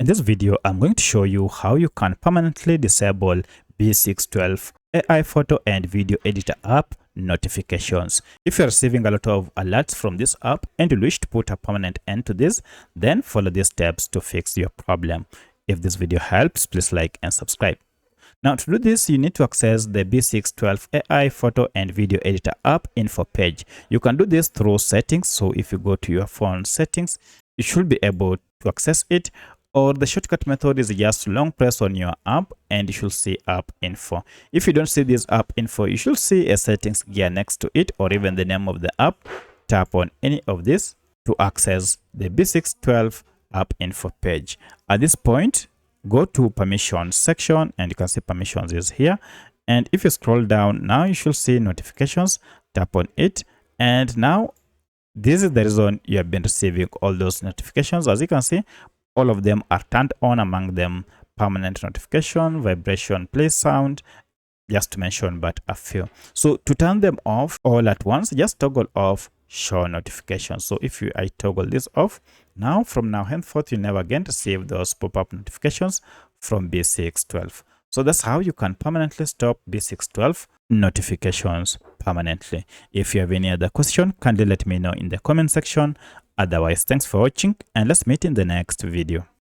this video, I'm going to show you how you can permanently disable B612 AI photo and video editor app notifications. If you're receiving a lot of alerts from this app and you wish to put a permanent end to this, then follow these steps to fix your problem. If this video helps, please like and subscribe. Now to do this, you need to access the B612 AI photo and video editor app info page. You can do this through settings. So if you go to your phone settings, you should be able to access it, or the shortcut method is just long press on your app and you should see app info. If you don't see this app info, you should see a settings gear next to it or even the name of the app. Tap on any of this to access the B612 app info page. At this point, go to permissions section and you can see permissions is here. And if you scroll down, now you should see notifications. Tap on it, and now this is the reason you have been receiving all those notifications. As you can see, all of them are turned on, among them permanent notification, vibration, play sound, just to mention but a few. So to turn them off all at once, just toggle off show notifications. So if I toggle this off, now from now henceforth you'll never again receive those pop-up notifications from B612. So that's how you can permanently stop B612 notifications permanently. If you have any other question, kindly let me know in the comment section. Otherwise, thanks for watching and let's meet in the next video.